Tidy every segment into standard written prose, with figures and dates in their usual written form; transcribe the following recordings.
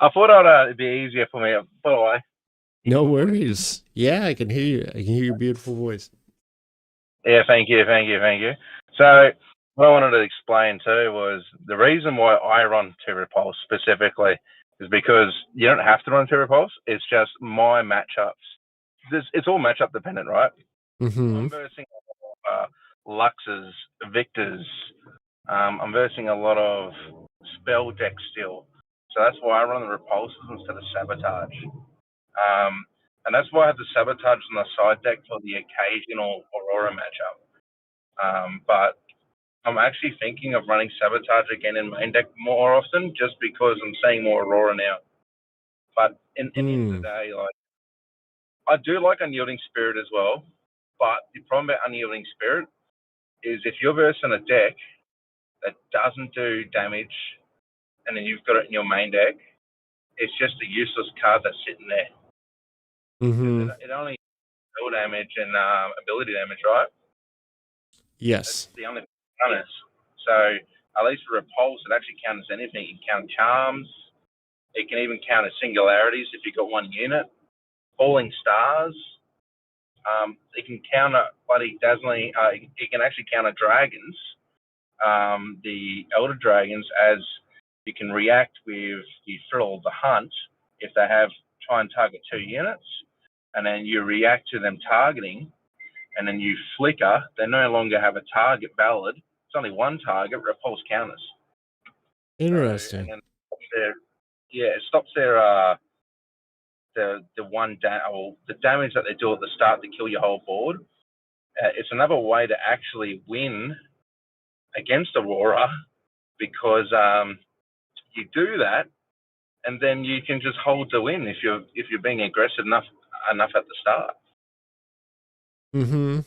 I thought it'd be easier for me. By the way, you No hear my voice? worries. Yeah, I can hear you. I can hear your beautiful voice. Yeah, thank you. So what I wanted to explain too was the reason why I run Repulse specifically is because you don't have to run Repulse. It's just my matchups. It's all matchup dependent, right? Mm-hmm. I'm versing Luxes, Victors. I'm versing a lot of spell decks still. So that's why I run the Repulses instead of Sabotage. And that's why I have the Sabotage on the side deck for the occasional Aurora matchup. But I'm actually thinking of running Sabotage again in main deck more often, just because I'm seeing more Aurora now. But in the end of the day, like I do like Unyielding Spirit as well. But the problem about Unyielding Spirit is if you're versing a deck that doesn't do damage, and then you've got it in your main deck, it's just a useless card that's sitting there. Mm-hmm. It only spell damage and ability damage, right? That's Yes. the only counters. So at least for Repulse, it actually counters anything. It can counter charms. It can even counter singularities if you've got one unit. Falling stars. It can counter bloody dazzling. It can actually counter dragons. The elder dragons, as you can react with the thrill of the hunt if they have try and target 2 units, and then you react to them targeting, and then you flicker. They no longer have a target valid. It's only one target. Repulse counters. So, and Interesting. then it stops their the one or the damage that they do at the start to kill your whole board. It's another way to actually win against Aurora because you do that, and then you can just hold the win if you're being aggressive enough at the start. Mm-hmm.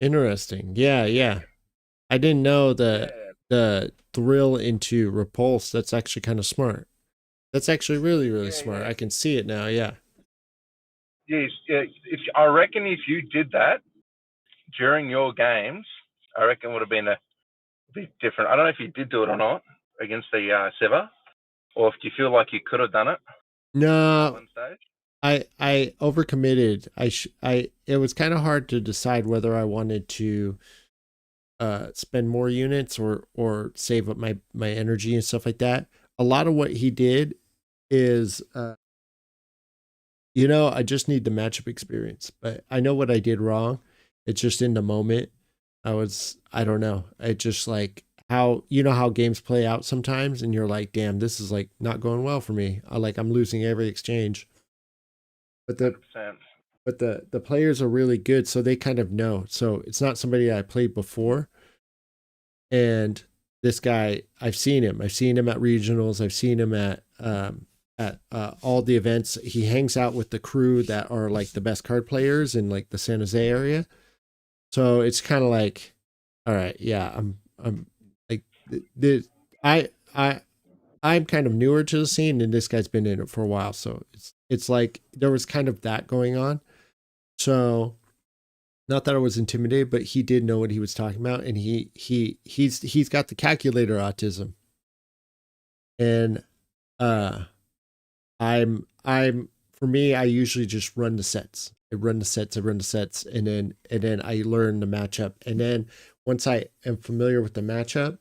Interesting. Yeah, yeah. I didn't know Yeah. the thrill into repulse. That's actually kind of smart. That's actually really, really smart. Yeah. I can see it now. Yeah. Yes. Yeah. I reckon if you did that during your games, I reckon it would have been a bit different. I don't know if you did do it or not against the Sever, or if you feel like you could have done it at No, one stage. I overcommitted. It was kind of hard to decide whether I wanted to spend more units or save up my energy and stuff like that. A lot of what he did is I just need the matchup experience. But I know what I did wrong. It's just in the moment. I don't know. It just like how how games play out sometimes and you're like, damn, this is like not going well for me. I'm losing every exchange. But the 100%. but the players are really good, so they kind of know. So it's not somebody I played before. And this guy, I've seen him. I've seen him at regionals. I've seen him at all the events. He hangs out with the crew that are like the best card players in like the San Jose area. So it's kind of like, all right, yeah, I'm like the I I'm kind of newer to the scene, and this guy's been in it for a while. So it's like there was kind of that going on. So not that I was intimidated, but he did know what he was talking about, and he's got the calculator autism, and uh, I'm for me, I usually just run the sets. I run the sets, and then I learn the matchup, and then once I am familiar with the matchup,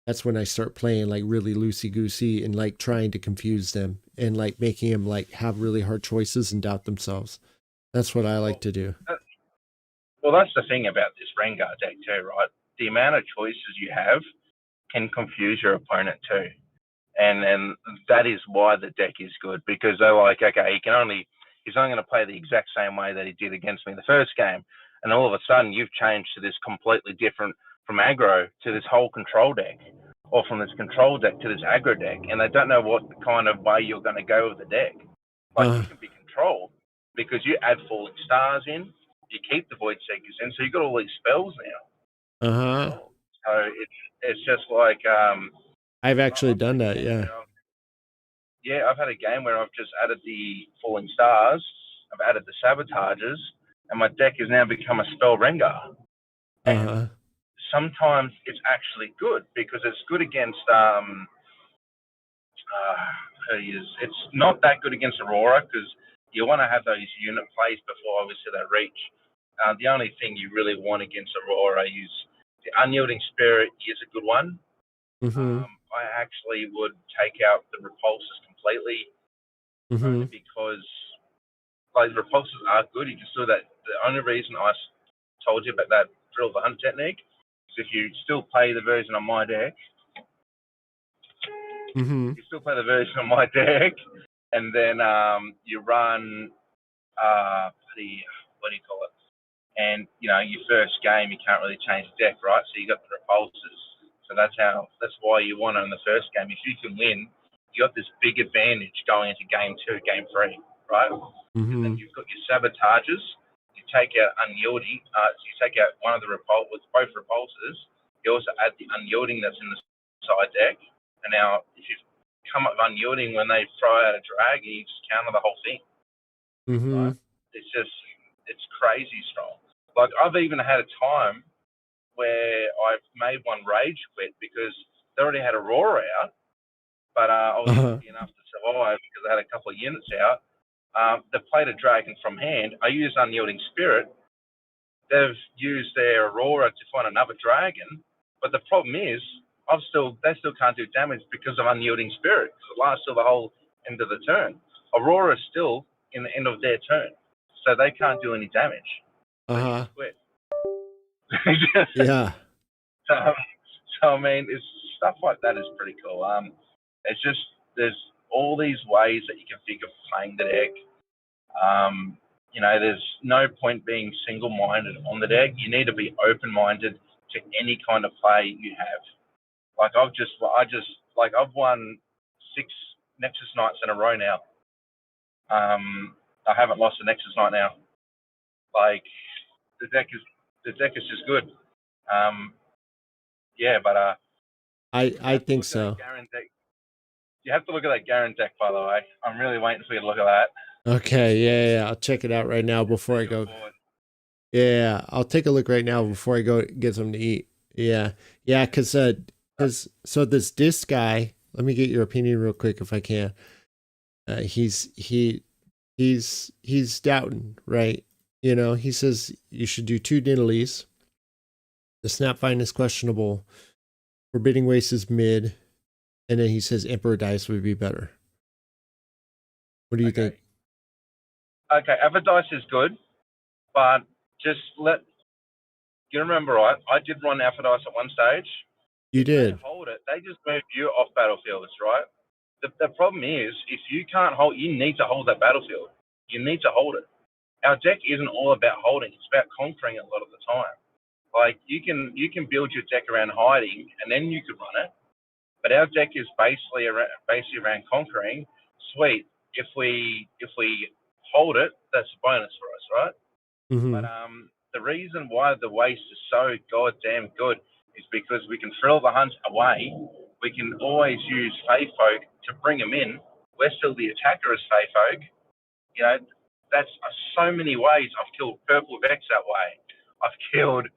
that's when I start playing like really loosey goosey and like trying to confuse them and like making them like have really hard choices and doubt themselves. That's what I like Well, to do. that's the thing about this Rengar deck too, right? The amount of choices you have can confuse your opponent too. And that is why the deck is good, because they're like, okay, he's only going to play the exact same way that he did against me the first game, and all of a sudden you've changed to this completely different from aggro to this whole control deck, or from this control deck to this aggro deck, and they don't know what kind of way you're going to go with the deck. Like Uh you can be controlled because you add falling stars in, you keep the void seekers in, so you've got all these spells now to huh. control. So it's just like I've actually I've had done a that. game Yeah. where I've had a game where I've just added the falling stars, I've added the sabotages, and my deck has now become a spell Rengar. Uh And huh. sometimes it's actually good because it's good against It's not that good against Aurora because you want to have those unit plays before obviously they reach. The only thing you really want against Aurora is the Unyielding Spirit is a good one. Mm-hmm. I actually would take out the repulses completely, only because like the repulses are good. You can still that. The only reason I told you about that drill the hunt technique is if you still play the version on my deck, Mm-hmm. you still play the version on my deck, and then you run what do you call it? And your first game you can't really change the deck, right? So you got the repulses. So that's why you want it in the first game. If you can win, you got this big advantage going into game 2, game 3, right? Because then you've got your sabotages. You take out unyielding. So you take out one of the with both repulses. You also add the unyielding that's in the side deck. And now, if you come up with unyielding when they throw out a dragon, you just counter the whole thing. Right? It's crazy strong. Like I've even had a time where I've made one rage quit because they already had Aurora out, but I was lucky enough to survive because I had a couple of units out. They played a dragon from hand. I used Unyielding Spirit. They've used their Aurora to find another dragon, but the problem is they still can't do damage because of Unyielding Spirit. Because it lasts till the whole end of the turn. Aurora is still in the end of their turn, so they can't do any damage. So you just quit. Yeah. So I mean, it's stuff like that is pretty cool. It's just there's all these ways that you can think of playing the deck. There's no point being single-minded on the deck. You need to be open-minded to any kind of play you have. Like I've won 6 Nexus nights in a row now. I haven't lost a Nexus night now. Like the deck is just good. But I think so. You have to look at that Garen deck, by the way. I'm really waiting for you to look at that. Okay, yeah, I'll check it out right now before I go. Yeah, I'll take a look right now before I go get something to eat. Yeah, because so this guy. Let me get your opinion real quick if I can. He's doubting, right? He says you should do 2 Nidalees. The Snapvine is questionable. Forbidding Waste is mid. And then he says Emperor Dice would be better. What do you think? Okay, Emperor Dice is good, but you remember, right? I did run Alpha Dice at one stage. You did. They hold it. They just move you off battlefields, right? The problem is, if you can't hold, you need to hold that battlefield. You need to hold it. Our deck isn't all about holding; it's about conquering a lot of the time. Like you can build your deck around hiding, and then you could run it. But our deck is basically around conquering. Sweet. If we hold it, that's a bonus for us, right? Mm-hmm. But the reason why the waste is so goddamn good is because we can thrill the hunt away. We can always use Fae Folk to bring them in. We're still the attacker as Fae Folk. That's so many ways. I've killed Purple Vex that way. I've killed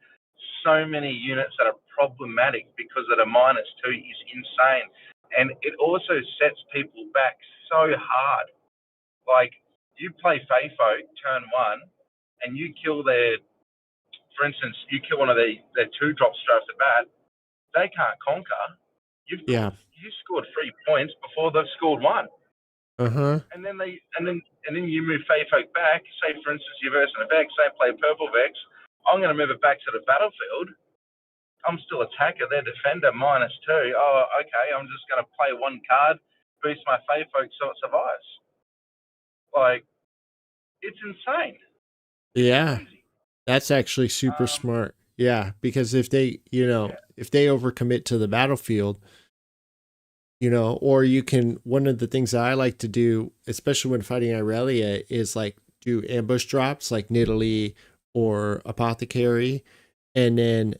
so many units that are problematic because of the -2 is insane. And it also sets people back so hard. Like, you play Fae Folk turn 1, and you kill for instance, you kill one of their 2-drops straight off the bat, they can't conquer. You scored 3 points before they've scored 1. And then you move Fae Folk back. Say, for instance, you're versing a Vex. They play Purple Vex. I'm going to move it back to the battlefield. I'm still attacker. They're defender -2. Oh, okay. I'm just going to play 1 card, boost my Fae Folk so it survives. Like, it's insane. Yeah, that's actually super smart. Yeah, because if they, if they overcommit to the battlefield, or you can, one of the things that I like to do, especially when fighting Irelia, is like do ambush drops like Nidalee or Apothecary, and then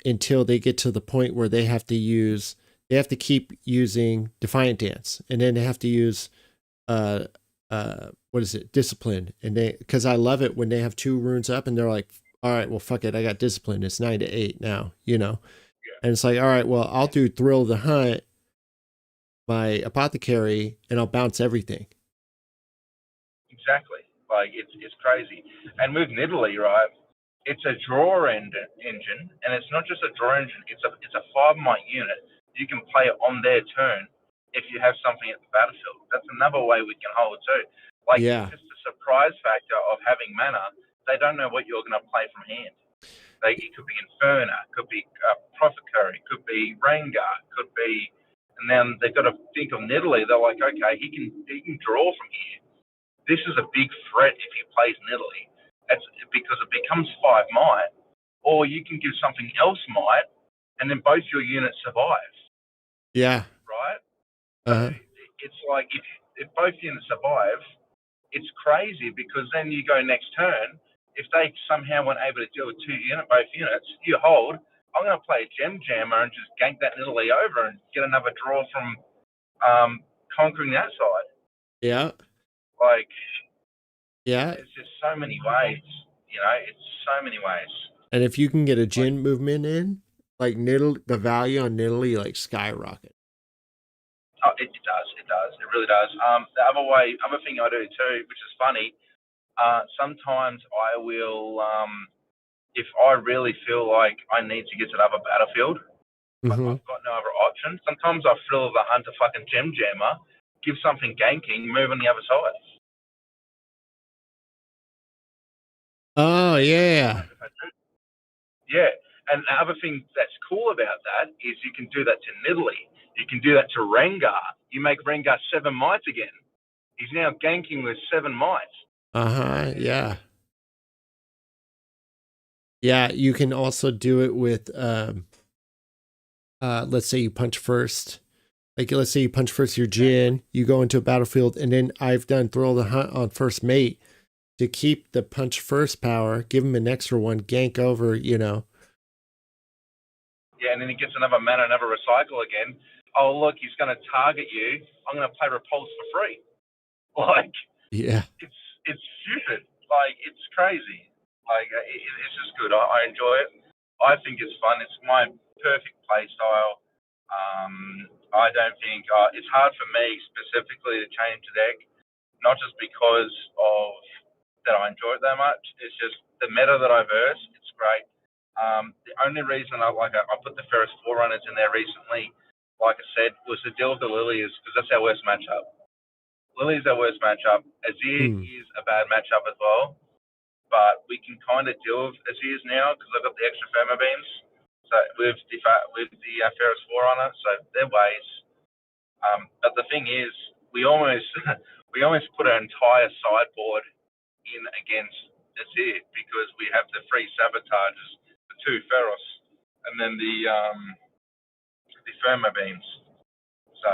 until they get to the point where they have to keep using Defiant Dance, and then they have to use what is it, Discipline, and because I love it when they have 2 runes up and they're like, all right, well, fuck it, I got Discipline, it's 9 to 8 now, and it's like, all right, well, I'll do Thrill the Hunt, my apothecary and I'll bounce everything. Exactly. Like it's crazy. And with Nidalee, right? It's a engine, and it's not just a draw engine. It's a 5 might unit. You can play it on their turn if you have something at the battlefield. That's another way we can hold it too. Like it's Yeah. just a surprise factor of having mana. They don't know what you're going to play from hand. Like it could be Inferno, could be Apothecary, could be Rengar, could be, and then they've got to think of Nidalee. They're like, okay, he can draw from here. This is a big threat if he plays Nidalee. It's because it becomes 5 might, or you can give something else might, and then both your units survive, Yeah. right? So Uh-huh. it's like if both units survive, it's crazy because then you go next turn. If they somehow weren't able to deal with both units, you hold. I'm going to play a Gem Jammer and just gank that Nidalee over and get another draw from conquering that side. Yeah. Like, Yeah. there's just so many ways, it's so many ways. And if you can get a Like, Jin movement in, like Nidalee, the value on Nidalee like skyrocket. oh, it does, it really does. The other thing I do too, which is funny, sometimes I will, if I really feel like I need to get to another battlefield, but Mm-hmm. I've got no other option, sometimes I fill the Hunter fucking Gem Jammer, give something ganking, move on the other side. Oh yeah. If I do. Yeah. And the other thing that's cool about that is you can do that to Nidalee. You can do that to Rengar. You make Rengar 7 mites again. He's now ganking with 7 mites. Uh-huh. Yeah. Yeah, you can also do it with let's say you punch first. Like let's say you punch first your Jin, you go into a battlefield, and then I've done throw the hunt on first mate to keep the punch first power, give him an extra one, gank over, Yeah, and then he gets another mana, another recycle again. Oh, look, he's going to target you. I'm going to play Repulse for free. Like, Yeah. it's stupid. Like, it's crazy. Like, it's just good. I enjoy it. I think it's fun. It's my perfect play style. I don't think it's hard for me specifically to change the deck, not just because of that I enjoy it that much. It's just the meta that I verse. It's great. The only reason I put the Ferris Forerunners in there recently, like I said, was to deal with the Lilies because that's our worst matchup. Lily's our worst matchup. Azir Hmm. is a bad matchup as well, but we can kind of deal with Azir's now because I've got the extra Thermo Beams. So with the Ferris Forerunner, so their ways. But the thing is, we almost we almost put our entire sideboard in against Azir because we have the free sabotages, the two Ferros, and then the Thermo Beams. So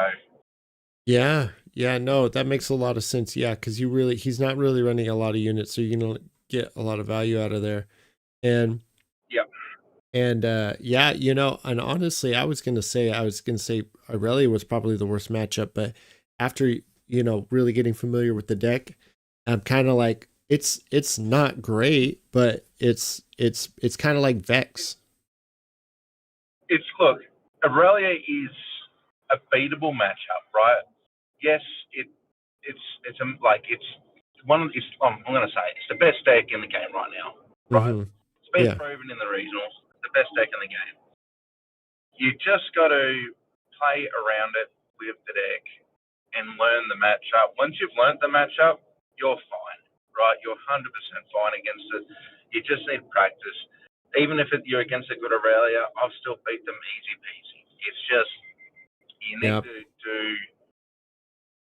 Yeah. Yeah, no, that makes a lot of sense. Yeah, because he's not really running a lot of units, so you're gonna get a lot of value out of there. And yeah, yeah, and honestly, I was gonna say Aurelia was probably the worst matchup, but after really getting familiar with the deck, I'm kind of like it's not great, but it's kind of like Vex. it's look, Aurelia is a beatable matchup, right? Yes, it's like it's one of it's I'm going to say it's the best deck in the game right now, right? Mm-hmm. It's been Yeah. proven in the regionals, the best deck in the game. You just got to play around it with the deck and learn the matchup. Once you've learned the matchup, you're fine, right? You're 100% fine against it. You just need practice. Even if you're against a good Aurelia, I've still beat them easy peasy. It's just you need Yeah. to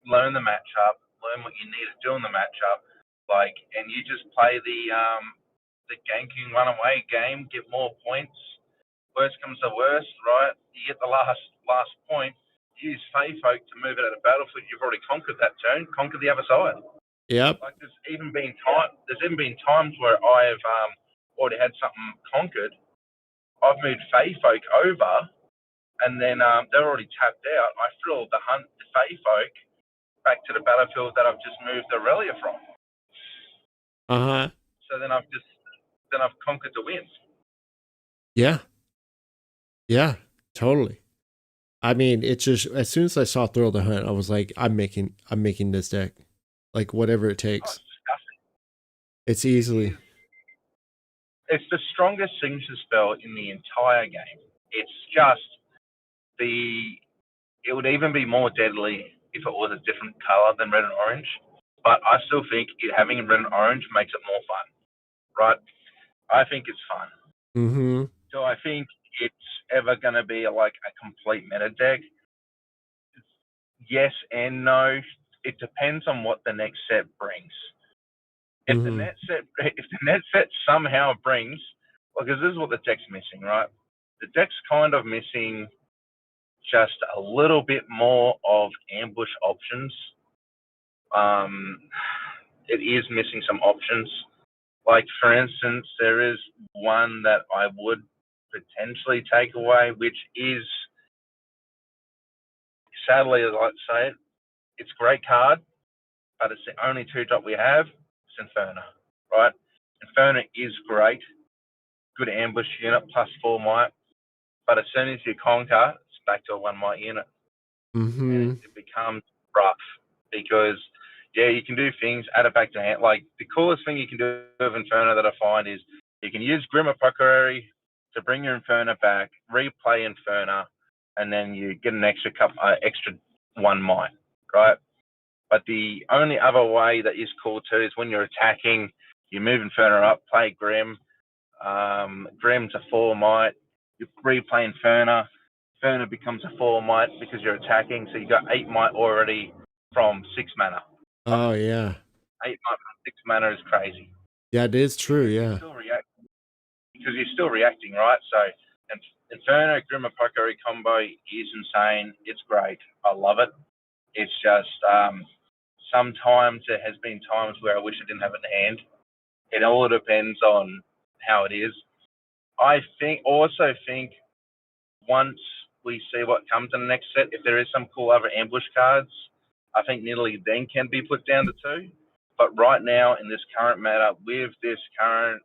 learn the matchup, learn what you need to do in the matchup, and you just play the ganking runaway game, get more points. Worst comes to worst, right? You get the last point. Use Fey Folk to move it out of battlefield. You've already conquered that turn. Conquer the other side. Yep. Like there's even been times where I've already had something conquered. I've moved Fey Folk over, and then they're already tapped out. I throw the Fey Folk back to the battlefield that I've just moved Aurelia from. Uh-huh. So then I've conquered the win. Yeah. Yeah. Totally. I mean, it's just as soon as I saw Thrill the Hunt, I was like, I'm making this deck, like whatever it Oh, takes. it's disgusting. It's It easily. is. It's the strongest signature spell in the entire game. It's just the. It would even be more deadly if it was a different color than red and orange. But I still think having red and orange makes it more fun, right? I think it's fun. Mm-hmm. Do I think it's ever going to be like a complete meta deck? Yes and no. It depends on what the next set brings. If the Mm-hmm. net set somehow brings, because this is what the deck's missing, right? The deck's kind of missing just a little bit more of ambush options. It is missing some options. Like, for instance, there is one that I would potentially take away, which is, sadly, as I like to say it, it's a great card, but it's the only 2-drop we have. It's Inferno, right? Inferno is great. Good ambush unit, +4 might. But as soon as you conquer, it's back to a 1 might unit. And Mm-hmm. it becomes rough because, yeah, you can do things, add it back to hand. Like, the coolest thing you can do with Inferno that I find is you can use Grim Apothecary to bring your Inferno back, replay Inferno, and then you get an extra 1 might, right? But the only other way that is cool too is when you're attacking, you move Inferno up, play Grim. Grim's a 4 might. You replay Inferno. Inferno becomes a 4 might because you're attacking. So you got 8 might already from 6 mana. Oh yeah. 8 might from 6 mana is crazy Yeah, it is true. because you're Yeah. still reacting. Because you're still reacting, right? So Inferno Grim Apothecary combo is insane. It's great. I love it. It's just sometimes there has been times where I wish I didn't have it in hand. It all depends on how it is. I also think once we see what comes in the next set, if there is some cool other ambush cards, I think Nidalee then can be put down to 2. But right now, in this current meta, with this current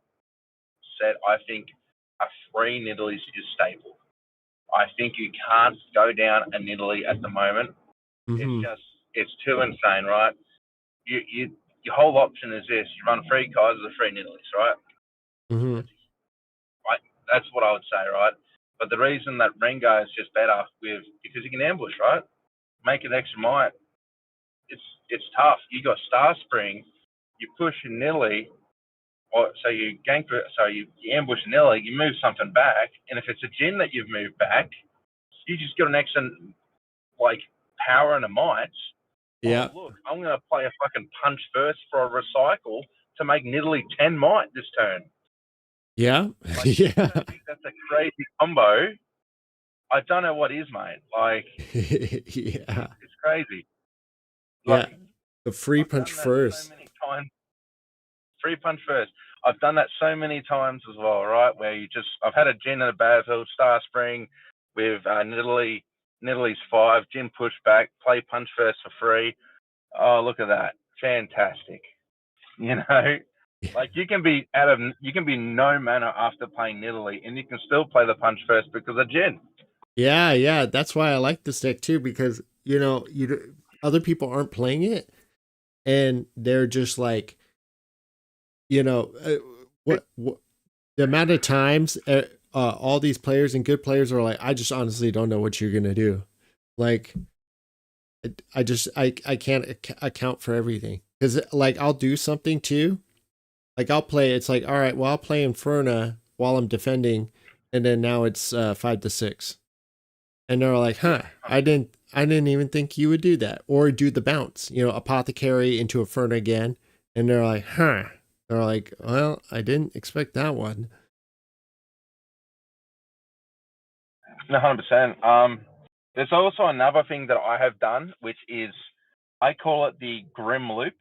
set, I think a 3 Nidalee is stable. I think you can't go down a Nidalee at the moment. Mm-hmm. It's too insane, right? Your whole option is this: you run 3 cards with 3 Nidalees, right? Mm-hmm. Right, that's what I would say, right? But the reason that Rengar is just better because you can ambush, right? Make an extra might. It's tough. You got Star Spring, you push a Nidalee, or so you gank, so you ambush a Nidalee, you move something back, and if it's a Jin that you've moved back, you just get an extra like power and a might. Yeah. Oh look, I'm gonna play a fucking punch first for a recycle to make Nidalee 10 might this turn. Yeah. Like, if you Yeah. don't think that's a crazy combo, I don't know what is, mate. Like, Yeah. it's crazy. Yeah. Like, The free I've punch done that so first. many times. Free punch first. I've done that so many times as well, right? Where I've had a Jin and a Battlefield, Star Spring with Nidalee. Nidalee's 5, Jin push back, play punch first for free. Oh, look at that. Fantastic. You know? Like, you can be no mana after playing Nidalee, and you can still play the punch first because of Jin. Yeah, yeah. That's why I like this deck too, because other people aren't playing it, and they're just like, you know, what the amount of times all these players and good players are like, I just honestly don't know what you're gonna do. Like, I can't account for everything because like I'll do something too. Like I'll play. It's like, all right, well I'll play Inferno while I'm defending, and then now it's 5-6, and they're like, huh, I didn't even think you would do that, or do the bounce, Apothecary into Inferno again, and they're like, huh. They're like, well, I didn't expect that one. 100%. There's also another thing that I have done, which is I call it the Grim Loop,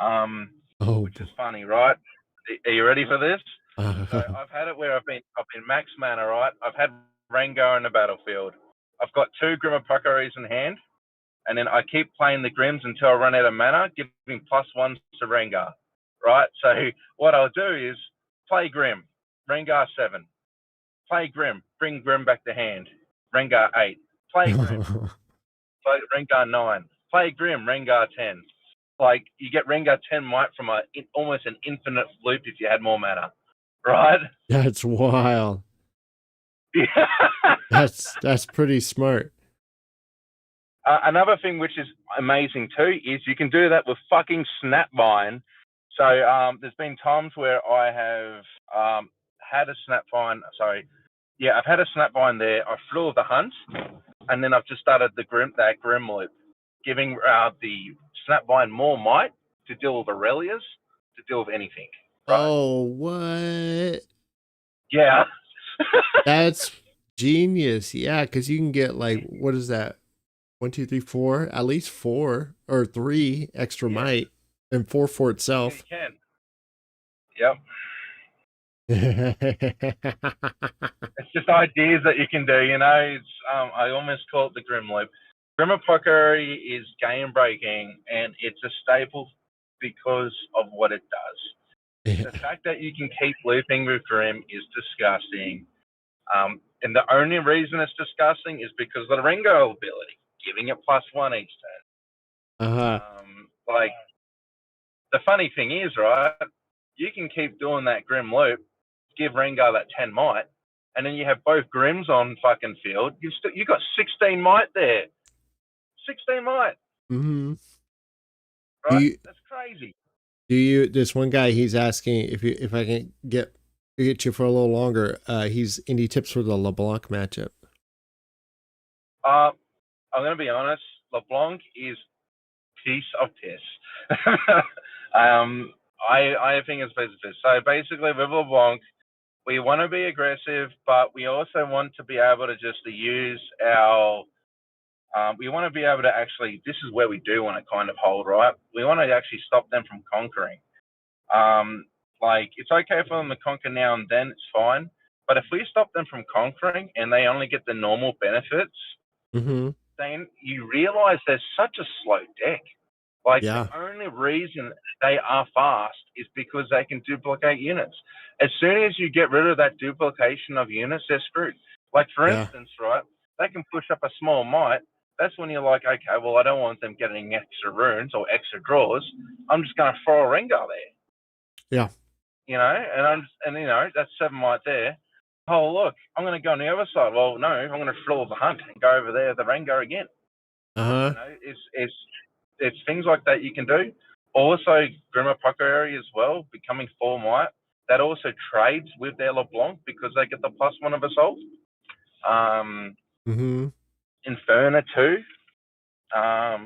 Oh, which is funny, right? Are you ready for this? So uh, I've had it where I've been max mana, right? I've had Rengar in the battlefield. I've got 2 Grim Apothecaries in hand, and then I keep playing the Grims until I run out of mana, giving +1s to Rengar, right? So what I'll do is play Grim, Rengar 7, play Grim, bring Grim back to hand, Rengar 8, Play Grim. Play Rengar 9. Play Grim, Rengar 10. Like, you get Rengar 10 might from almost an infinite loop if you had more mana. Right? That's wild. Yeah. That's pretty smart. Another thing which is amazing too is you can do that with fucking Snapvine. So there's been times where I have had a Snapvine. Sorry, yeah, I've had a Snapvine there. I flew the hunt, and then I've just started that Grim loop, giving the Snapvine more might to deal with Aurelias, to deal with anything. Right? Oh, what? Yeah. That's genius. Yeah, because you can get like, what is that? 1, 2, 3, 4, at least 4 or 3 extra might, and 4 for Yeah, itself. you can. Yep. It's just ideas that you can do, you know. It's I almost call it the Grim Loop. Grim Apothecary is game breaking, and it's a staple because of what it does. The fact that you can keep looping with Grim is disgusting. And the only reason it's disgusting is because of the Rengar ability, giving it +1 each turn. Uh-huh. Like, the funny thing is, right, you can keep doing that Grim loop, give Rengar that 10 might, and then you have both Grims on fucking field. You got 16 might there. 16 might, Mm-hmm. right? That's crazy. This one guy, he's asking if I can get you for a little longer. He's indie tips for the LeBlanc matchup. I'm gonna be honest, LeBlanc is piece of piss. I think it's piece of piss. So basically with LeBlanc, we want to be aggressive, but we also want to be able to just use our we want to be able to actually, this is where we do want to kind of hold, right? We want to actually stop them from conquering. Like, it's okay for them to conquer now and then, it's fine. But if we stop them from conquering and they only get the normal benefits, then you realize there's such a slow deck. Like, Yeah. the only reason they are fast is because they can duplicate units. As soon as you get rid of that duplication of units, they're screwed. Like, for instance, right, they can push up a small might. That's when you're like, okay, well, I don't want them getting extra runes or extra draws. I'm just going to throw a Rengar there. Yeah. You know, and you know, that's 7 might there. Oh, look, I'm going to go on the other side. Well, no, I'm going to fill the hunt and go over there, the Rengar again. Uh-huh. You know, it's things like that you can do. Also, Grim Apothecary as well, becoming 4 might. That also trades with their LeBlanc because they get the +1 of assault. Inferno too.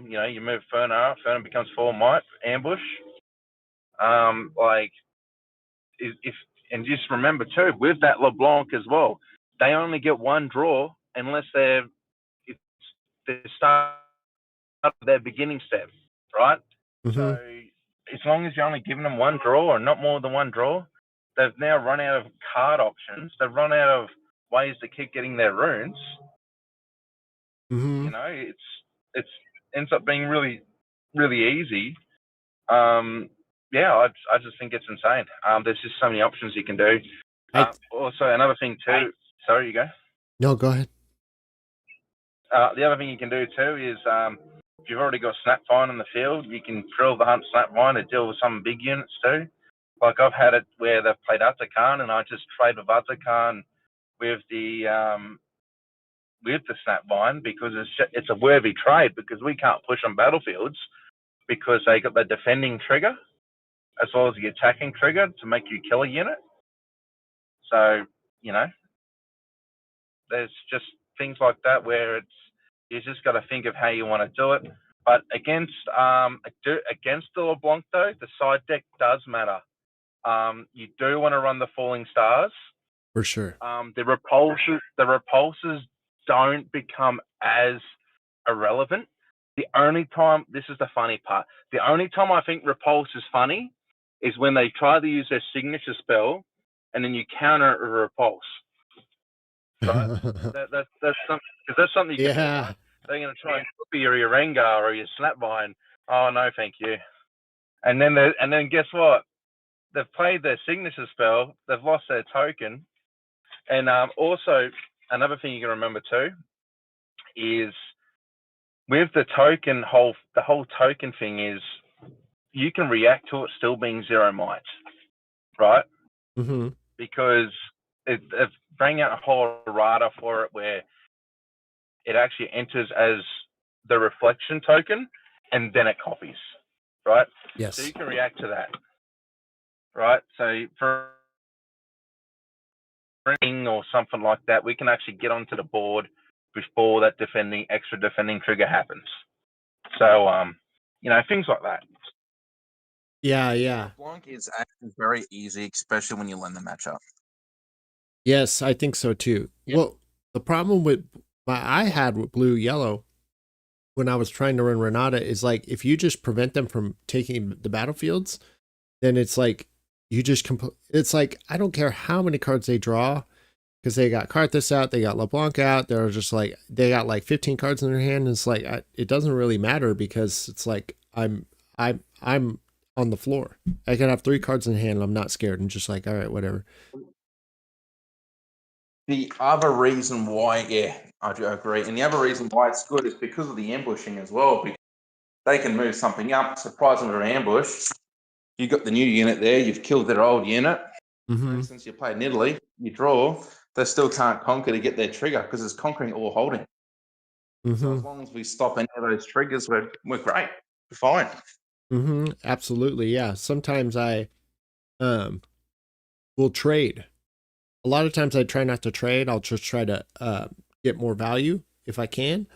You know, you move Ferno up, Ferno becomes 4 might, ambush. Like, if and just remember too, with that LeBlanc as well, they only get 1 draw unless they start their beginning step, right? So as long as you're only giving them 1 draw or not more than 1 draw, they've now run out of card options. They've run out of ways to keep getting their runes. You know, it's ends up being really, really easy. Yeah, I just think it's insane. There's just so many options you can do. Also, another thing too. Sorry, you go. No, go ahead. The other thing you can do too is if you've already got Snapvine in the field, you can drill the hunt Snapvine to deal with some big units too. Like, I've had it where they've played Atakan, and I just trade with Atakan with the Snapvine because it's a worthy trade because we can't push on battlefields because they got the defending trigger as well as the attacking trigger to make you kill a unit. So, you know, there's just things like that where you just got to think of how you want to do it. But against the LeBlanc though, the side deck does matter. You do want to run the Falling Stars for sure. The repulses don't become as irrelevant. The only time, this is the funny part, the only time I think repulse is funny is when they try to use their signature spell and then you counter it with repulse. Right? that's something you can do. Right? They're going to try and copy your Rengar or your Snapvine. Oh no, thank you. And then guess what? They've played their signature spell. They've lost their token. And also, another thing you can remember too is with the whole token thing is you can react to it still being 0 mites, right? Mm-hmm. Because it bring out a whole errata for it where it actually enters as the reflection token and then it copies, right? Yes. So you can react to that, right? So for or something like that, we can actually get onto the board before that extra defending trigger happens. So, things like that. Yeah. LeBlanc is actually very easy, especially when you learn the matchup. Yes, I think so too. Yep. Well, the problem I had with blue yellow when I was trying to run Renata is like if you just prevent them from taking the battlefields, then it's like you just it's like I don't care how many cards they draw because they got Karthus out, they got LeBlanc out, they're just like they got like 15 cards in their hand. And it's like it doesn't really matter because it's like I'm on the floor. I can have 3 cards in hand. And I'm not scared. I'm just like, all right, whatever. The other reason why, I do agree. And the other reason why it's good is because of the ambushing as well. Because they can move something up, surprise them to an ambush. You got the new unit there, you've killed their old unit. Mm-hmm. For instance, you play in Italy, you draw, they still can't conquer to get their trigger because it's conquering or holding. Mm-hmm. So as long as we stop any of those triggers, we're great. We're fine. Mm-hmm. Absolutely. Yeah. Sometimes I will trade. A lot of times I try not to trade. I'll just try to get more value if I can,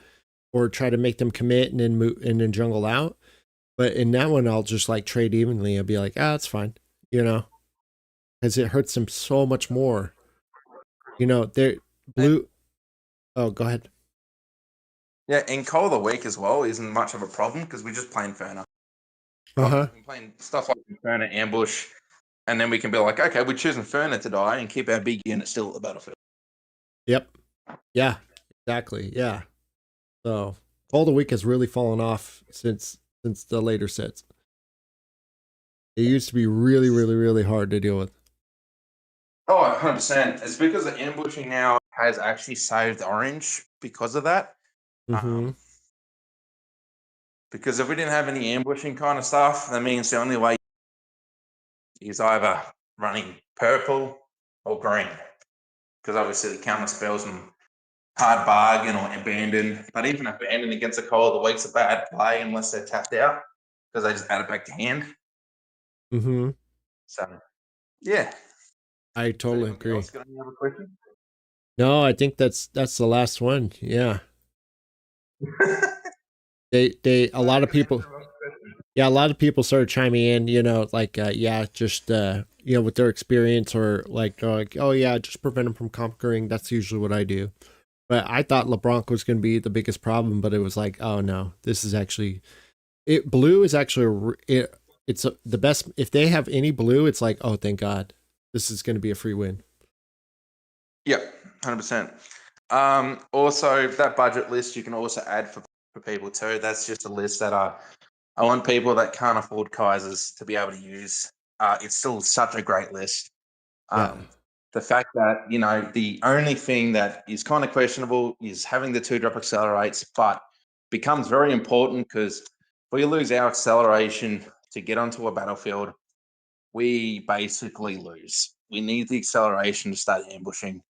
or try to make them commit and then move and then jungle out. But in that one, I'll just like trade evenly. I'll be like, it's fine, because it hurts them so much more. They're blue. Oh, go ahead. Yeah, and Call of the Week as well isn't much of a problem because we just play Inferno. Uh-huh. We're playing stuff like Inferno, Ambush, and then we can be like, okay, we choose Inferno to die and keep our big unit still at the battlefield. Yep. Yeah, exactly. Yeah. So Call of the Week has really fallen off since the later sets. It used to be really, really, really hard to deal with. Oh, 100%. It's because the ambushing now has actually saved Orange because of that. Mm-hmm. Because if we didn't have any ambushing kind of stuff, that means the only way is either running purple or green. Because obviously the counter spells and hard bargain or abandon. But even abandon against a Call of the Week's a bad play unless they're tapped out because they just add it back to hand. Mm-hmm. So, yeah. I totally agree. Else got any other questions? No, I think that's the last one. Yeah. A lot of people. Yeah, a lot of people started chiming in, just with their experience or like, oh yeah, just prevent them from conquering. That's usually what I do. But I thought LeBlanc was going to be the biggest problem, but it was like, oh no, this is actually it. Blue is actually the best. If they have any blue, it's like, oh, thank God, this is going to be a free win. Yep, 100%. Also, that budget list you can also add for people too. That's just a list that I want people that can't afford Kaisers to be able to use. It's still such a great list. Yeah. The fact that, the only thing that is kind of questionable is having the 2-drop accelerates, but becomes very important because if we lose our acceleration to get onto a battlefield, we basically lose. We need the acceleration to start ambushing.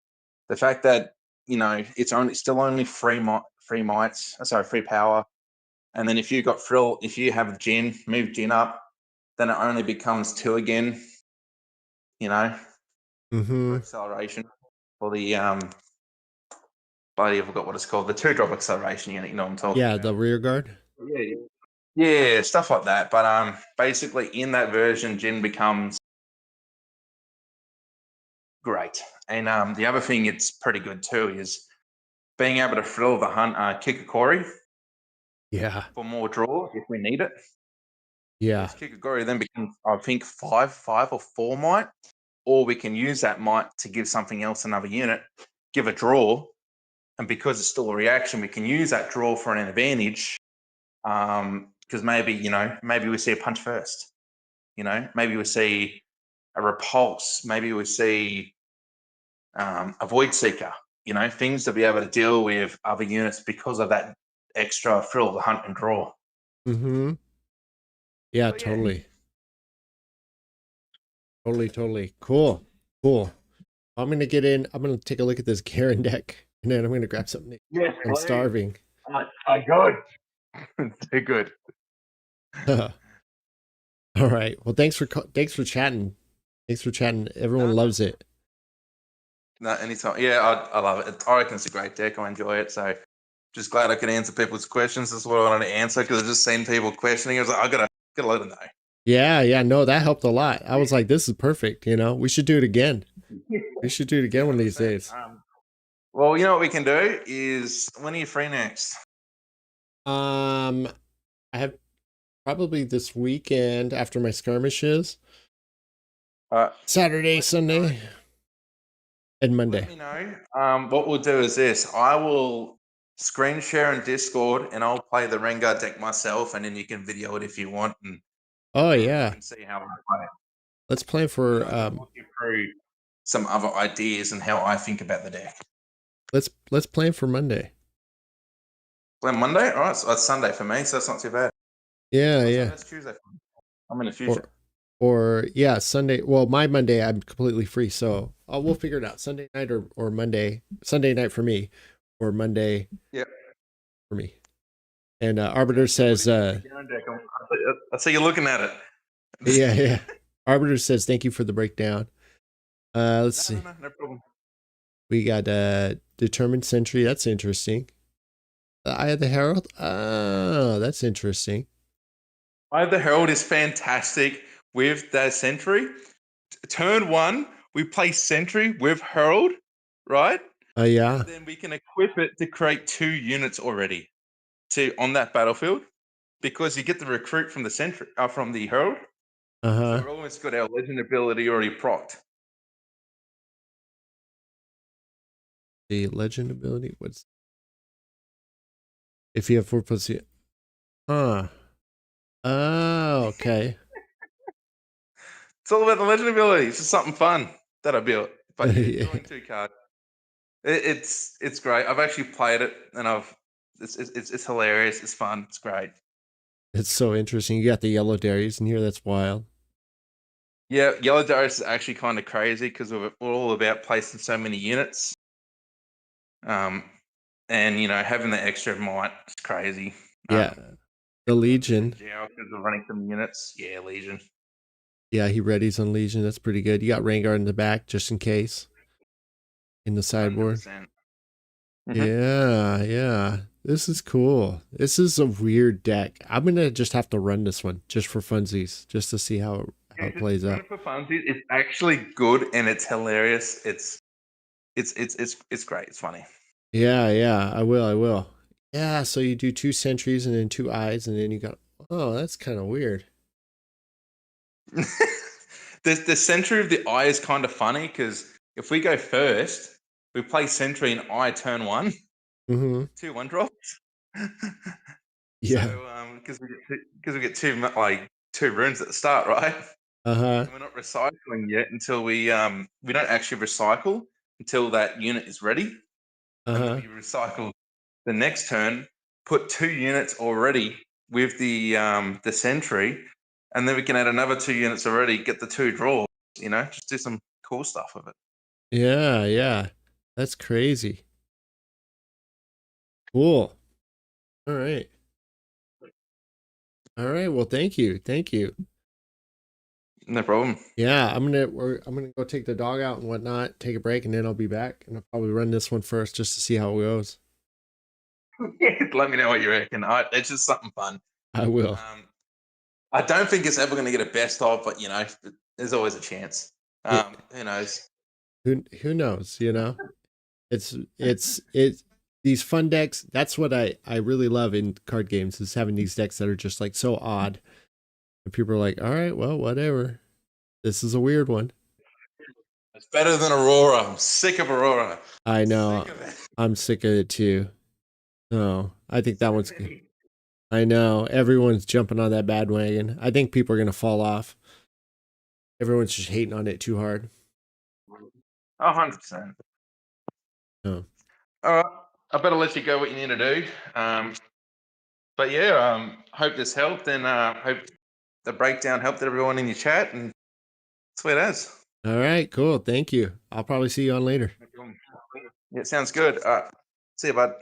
The fact that, it's still only free power. And then if you have Jin, move Jin up, then it only becomes 2 again, Mm-hmm. acceleration for the I forgot what it's called, the 2-drop acceleration unit, you know what I'm talking about. Yeah, the rear guard. Yeah, stuff like that. But basically in that version, Jin becomes great. And the other thing it's pretty good too is being able to frill the hunt Kikakori. Yeah. For more draw if we need it. Yeah. Kikagori then becomes, I think, 5 or 4 might, or we can use that might to give something else another unit, give a draw, and because it's still a reaction, we can use that draw for an advantage. Because maybe we see a punch first. Maybe we see a repulse. Maybe we see a void seeker. things to be able to deal with other units because of that extra thrill of the hunt and draw. Mm-hmm. Yeah, But totally. Totally. Cool. I'm gonna get in. I'm gonna take a look at this Karen deck, and then I'm gonna grab something. Yes, I'm starving. good. They're good. All right. Well, thanks for chatting. Everyone loves it. No, anytime. Yeah, I love it. I reckon it's a great deck. I enjoy it. So just glad I could answer people's questions. That's what I wanted to answer because I've just seen people questioning. I was like, I gotta let them know. Yeah. No, that helped a lot. I was like, this is perfect. We should do it again. We should do it again one of these days. Well, you know what we can do is, when are you free next? I have probably this weekend after my skirmishes. Saturday, Sunday, and Monday. Let me know. What we'll do is this. I will screen share in Discord and I'll play the Rengar deck myself, and then you can video it if you want. And Oh you yeah. can see how I play it. Let's plan for walk you through some other ideas and how I think about the deck. Let's plan for Monday. Plan Monday? All right, so that's Sunday for me, so that's not too bad. Yeah. That's Tuesday for me. I'm in the future. Or yeah, Sunday. Well, my Monday I'm completely free, so we'll figure it out. Sunday night or Monday. Sunday night for me, or Monday. Yep. For me. And Arbiter says, I see you're looking at it. Yeah. Arbiter says, thank you for the breakdown. Let's see. No problem. We got Determined Sentry. That's interesting. Eye of the Herald. Oh, that's interesting. Eye of the Herald is fantastic with that Sentry. Turn 1, we play Sentry with Herald, right? Oh yeah. And then we can equip it to create 2 units already on that battlefield, because you get the recruit from the Sentry, from the Herald. So we've almost got our legend ability already procced. The legend ability. What's if you have 4+? Oh, okay. It's all about the legend ability. It's just something fun that I built. But Yeah. drawing 2 cards, it's great. I've actually played it, and it's hilarious. It's fun. It's great. It's so interesting. You got the yellow Darius in here. That's wild. Yeah, Yellow Darius is actually kind of crazy because we're all about placing so many units. And having the extra might is crazy. Yeah. The Legion. Because we're running some units. Yeah, Legion. Yeah, he readies on Legion. That's pretty good. You got Rengar in the back just in case. In the sideboard. 100%. Yeah. This is cool. This is a weird deck. I'm gonna just have to run this one just for funsies, just to see how it plays out. For funsies, it's actually good and it's hilarious. It's great. It's funny. Yeah. I will. Yeah. So you do 2 sentries and then 2 eyes, and then you got. Oh, that's kind of weird. The Sentry of the Eye is kind of funny because if we go first, we play Sentry and Eye turn 1. 2 1-drops. Yeah. So because we get 2 runes at the start, right? And we're not recycling yet until we don't actually recycle until that unit is ready. And then we recycle the next turn, put 2 units already with the Sentry, and then we can add another 2 units already, get the 2 draws, just do some cool stuff with it. Yeah. That's crazy. Cool. All right. Well, thank you. No problem. Yeah, I'm gonna go take the dog out and whatnot, take a break, and then I'll be back, and I'll probably run this one first just to see how it goes. Let me know what you reckon. It's just something fun. I will. I don't think it's ever going to get a best of, but there's always a chance. Who knows? Who knows? It's these fun decks. That's what I really love in card games, is having these decks that are just like so odd, and people are like, all right, well, whatever. This is a weird one. It's better than Aurora. I'm sick of Aurora. I know. I'm sick of it too. No, I think that one's good. I know. Everyone's jumping on that bandwagon. I think people are going to fall off. Everyone's just hating on it too hard. 100%. Oh. All right. I better let you go what you need to do. But yeah, hope this helped, and hope the breakdown helped everyone in your chat, and sweet as. All right, cool. Thank you. I'll probably see you on later. Yeah, sounds good. See you, bud.